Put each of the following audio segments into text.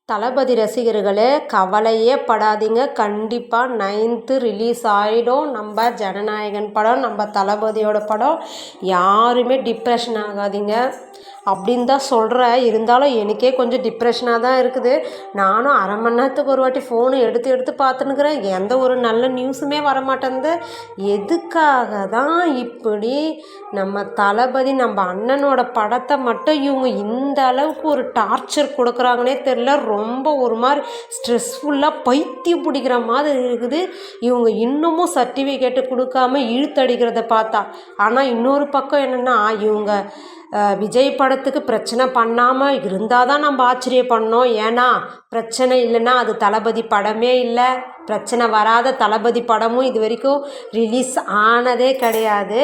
தளபதி ரசிகர்களே, கவலையே படாதீங்க. கண்டிப்பாக 9th ரிலீஸ் ஆகிடும். நம்ம ஜனநாயகன் படம், நம்ம தளபதியோட படம். யாருமே டிப்ரெஷன் ஆகாதீங்க அப்படின்னு தான் சொல்கிறேன். இருந்தாலும் எனக்கே கொஞ்சம் டிப்ரெஷனாக தான் இருக்குது. நானும் அரை மணி நேரத்துக்கு ஒரு வாட்டி ஃபோனை எடுத்து எடுத்து பார்த்துன்னுக்குறேன். எந்த ஒரு நல்ல நியூஸுமே வரமாட்டேங்குது. எதுக்காக தான் இப்படி நம்ம தளபதி, நம்ம அண்ணனோட படத்தை மட்டும் இவங்க இந்த அளவுக்கு ஒரு டார்ச்சர் கொடுக்குறாங்கன்னே தெரில. ரொம்ப ஒரு மாதிரி ஸ்ட்ரெஸ்ஃபுல்லாக பைத்தியம் பிடிக்கிற மாதிரி இருக்குது. இவங்க இன்னமும் சர்டிஃபிகேட்டு கொடுக்காம இழுத்தடிக்கிறத பார்த்தா. ஆனால் இன்னொரு பக்கம் என்னென்னா, இவங்க விஜய் படத்துக்கு பிரச்சனை பண்ணாமல் இருந்தால் தான் நம்ம ஆச்சரியப்படணும். ஏன்னா பிரச்சனை இல்லைன்னா அது தளபதி படமே இல்லை. பிரச்சனை வராத தளபதி படமும் இது வரைக்கும் ரிலீஸ் ஆனதே கிடையாது.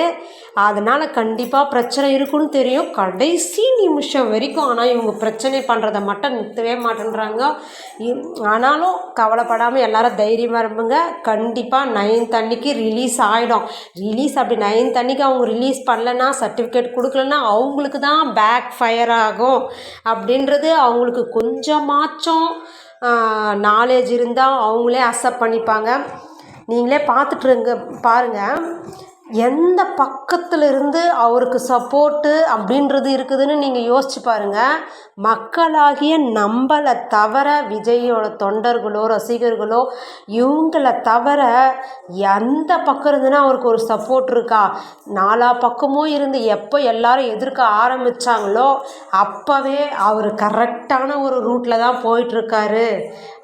அதனால் கண்டிப்பாக பிரச்சனை இருக்குன்னு தெரியும் கடைசி நிமிஷம் வரைக்கும். ஆனால் இவங்க பிரச்சனை பண்ணுறதை மட்டும் நிறுத்தவே மாட்டேன்றாங்க. ஆனாலும் கவலைப்படாமல் எல்லாரும் தைரியமாக இருப்பாங்க. கண்டிப்பாக 9th அன்னைக்கு ரிலீஸ் ஆகிடும். அப்படி 9th அன்னைக்கு அவங்க ரிலீஸ் பண்ணலைன்னா, சர்டிஃபிகேட் கொடுக்கலன்னா அவங்களுக்கு தான் பேக் ஃபயர் ஆகும். அப்படின்றது அவங்களுக்கு கொஞ்சமாச்சும் நாலேஜ் இருந்தால் அவங்களே அக்செப்ட் பண்ணிப்பாங்க. நீங்களே பார்த்துட்ருங்க பாருங்கள், எந்த பக்கத்தில் இருந்து அவருக்கு சப்போர்ட்டு அப்படின்றது இருக்குதுன்னு நீங்கள் யோசிச்சு பாருங்கள். மக்களாகிய நம்மளை தவிர, விஜயோட தொண்டர்களோ ரசிகர்களோ இவங்களை தவிர எந்த பக்கம் இருந்துன்னா அவருக்கு ஒரு சப்போர்ட் இருக்கா? நாலா பக்கமும் இருந்து எப்போ எல்லாரும் எதிர்க்க ஆரம்பித்தாங்களோ அப்போவே அவர் கரெக்டான ஒரு ரூட்டில் தான் போயிட்டுருக்காரு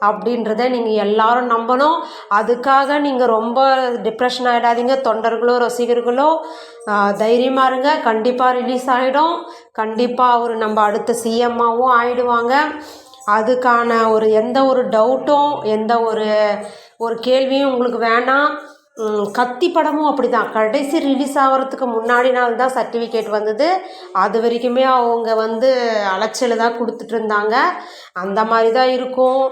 அப்படின்றத நீங்கள் எல்லாரும் நம்பணும். அதுக்காக நீங்கள் ரொம்ப டிப்ரெஷன் ஆகிடாதீங்க. தொண்டர்களோ ரசிகர்களோ தைரியமாக இருங்க. கண்டிப்பாக ரிலீஸ் ஆகிடும். கண்டிப்பாக அவர் நம்ம அடுத்த சிஎம்மாவும் ஆகிடுவாங்க. அதுக்கான எந்த ஒரு டவுட்டும், எந்த ஒரு கேள்வியும் உங்களுக்கு வேணாம். கத்தி படமும் அப்படி தான். கடைசி ரிலீஸ் ஆகிறதுக்கு முன்னாடி நாள் தான் சர்டிஃபிகேட் வந்தது. அது வரைக்குமே அவங்க அலைச்சல் தான் கொடுத்துட்டு இருந்தாங்க. அந்த மாதிரி தான் இருக்கும்.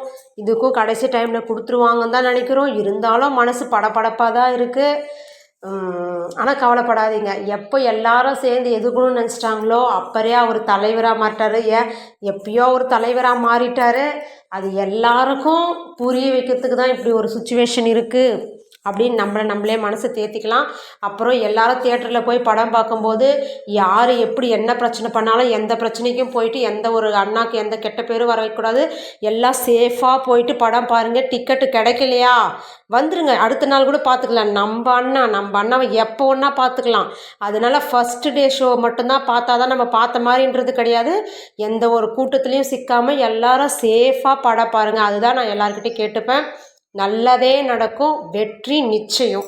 இதுக்கும் கடைசி டைமில் கொடுத்துருவாங்கன்னு தான் நினைக்கிறோம். இருந்தாலும் மனசு படபடப்பாக தான் இருக்குது. ஆனால் கவலைப்படாதீங்க. எப்போ எல்லாரும் சேர்ந்து எதுக்கணும்னு நினச்சிட்டாங்களோ அப்போவே அவர் தலைவராக மாட்டார். எப்பயோ அவர் தலைவராக மாறிட்டார். அது எல்லாருக்கும் புரிய வைக்கிறதுக்கு தான் இப்படி ஒரு சுச்சுவேஷன் இருக்குது அப்படின்னு நம்மளே மனசை தேர்த்திக்கலாம். அப்புறம் எல்லாரும் தியேட்டரில் போய் படம் பார்க்கும்போது யார் எப்படி என்ன பிரச்சனை பண்ணாலும் எந்த பிரச்சனைக்கும் போயிட்டு எந்த ஒரு அண்ணாக்கு எந்த கெட்ட பேரும் வரக்கூடாது. எல்லாம் சேஃபாக போயிட்டு படம் பாருங்கள். டிக்கெட்டு கிடைக்கலையா வந்துடுங்க, அடுத்த நாள் கூட பார்த்துக்கலாம். நம்ம அண்ணாவை எப்போ ஒன்றா பார்த்துக்கலாம். அதனால ஃபஸ்ட்டு டே ஷோ மட்டும்தான் பார்த்தா தான் நம்ம பார்த்த மாதிரின்றது கிடையாது. எந்த ஒரு கூட்டத்துலேயும் சிக்காமல் எல்லாரும் சேஃபாக படம் பாருங்கள். அதுதான் நான் எல்லாருக்கிட்டையும் கேட்டுப்பேன். நல்லதே நடக்கும். வெற்றி நிச்சயம்.